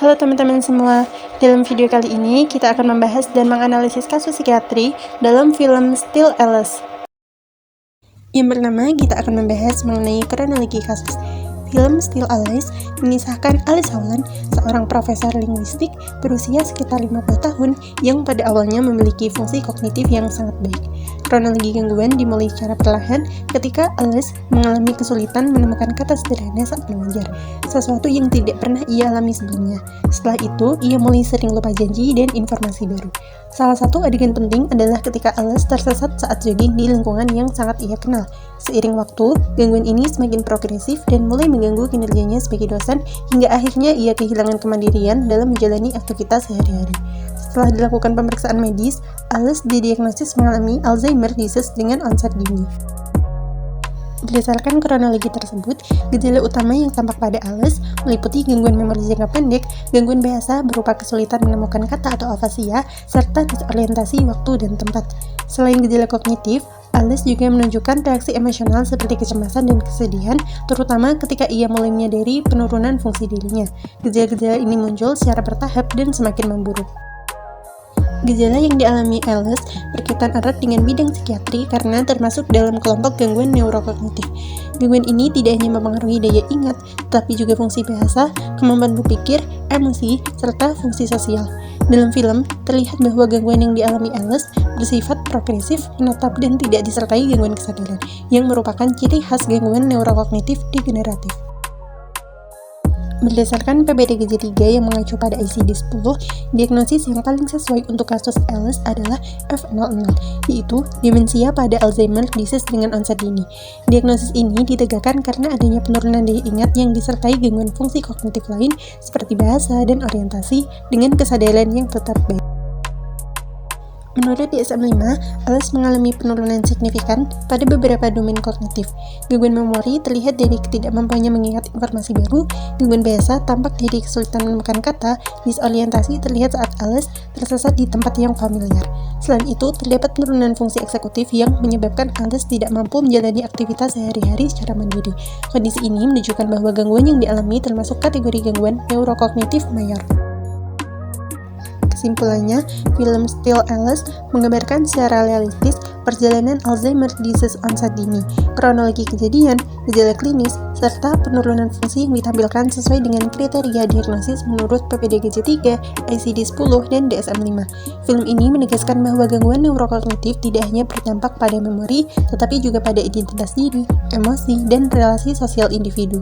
Halo teman-teman semua, dalam video kali ini kita akan membahas dan menganalisis kasus psikiatri dalam film Still Alice. Yang pertama, kita akan membahas mengenai kronologi kasus. Film Still Alice mengisahkan Alice Howland, seorang profesor linguistik berusia sekitar 50 tahun yang pada awalnya memiliki fungsi kognitif yang sangat baik. Kronologi gangguan dimulai secara perlahan ketika Alice mengalami kesulitan menemukan kata sederhana saat mengajar, sesuatu yang tidak pernah ia alami sebelumnya. Setelah itu, ia mulai sering lupa janji dan informasi baru. Salah satu adegan penting adalah ketika Alice tersesat saat jogging di lingkungan yang sangat ia kenal. Seiring waktu, gangguan ini semakin progresif dan mulai mengganggu kinerjanya sebagai dosen hingga akhirnya ia kehilangan kemandirian dalam menjalani aktivitas sehari-hari. Setelah dilakukan pemeriksaan medis, Alice didiagnosis mengalami Alzheimer disease dengan onset dini. Berdasarkan kronologi tersebut, gejala utama yang tampak pada Alice meliputi gangguan memori jangka pendek, gangguan bahasa berupa kesulitan menemukan kata atau afasia, serta disorientasi waktu dan tempat. Selain gejala kognitif, Alice juga menunjukkan reaksi emosional seperti kecemasan dan kesedihan, terutama ketika ia mulai menyadari penurunan fungsi dirinya. Gejala-gejala ini muncul secara bertahap dan semakin memburuk. Gejala yang dialami Alice berkaitan erat dengan bidang psikiatri karena termasuk dalam kelompok gangguan neurokognitif. Gangguan ini tidak hanya mempengaruhi daya ingat, tetapi juga fungsi bahasa, kemampuan berpikir, emosi, serta fungsi sosial. Dalam film, terlihat bahwa gangguan yang dialami Alice bersifat progresif, menetap, dan tidak disertai gangguan kesadaran, yang merupakan ciri khas gangguan neurokognitif degeneratif. Berdasarkan PBDGJ-3 yang mengacu pada ICD-10, diagnosis yang paling sesuai untuk kasus Alice adalah F00, yaitu demensia pada Alzheimer disease dengan onset dini. Diagnosis ini ditegakkan karena adanya penurunan daya ingat yang disertai gangguan fungsi kognitif lain seperti bahasa dan orientasi dengan kesadaran yang tetap baik. Menurut DSM-5, Alice mengalami penurunan signifikan pada beberapa domain kognitif. Gangguan memori terlihat dari ketidakmampuannya mengingat informasi baru, gangguan bahasa tampak dari kesulitan menemukan kata, disorientasi terlihat saat Alice tersesat di tempat yang familiar. Selain itu, terdapat penurunan fungsi eksekutif yang menyebabkan Alice tidak mampu menjalani aktivitas sehari-hari secara mandiri. Kondisi ini menunjukkan bahwa gangguan yang dialami termasuk kategori gangguan neurokognitif mayor. Kesimpulannya, film Still Alice menggambarkan secara realistis perjalanan Alzheimer disease onset dini, kronologi kejadian, gejala klinis, serta penurunan fungsi yang ditampilkan sesuai dengan kriteria diagnosis menurut PPDGJ-3, ICD-10, dan DSM-5. Film ini menegaskan bahwa gangguan neurokognitif tidak hanya berdampak pada memori, tetapi juga pada identitas diri, emosi, dan relasi sosial individu.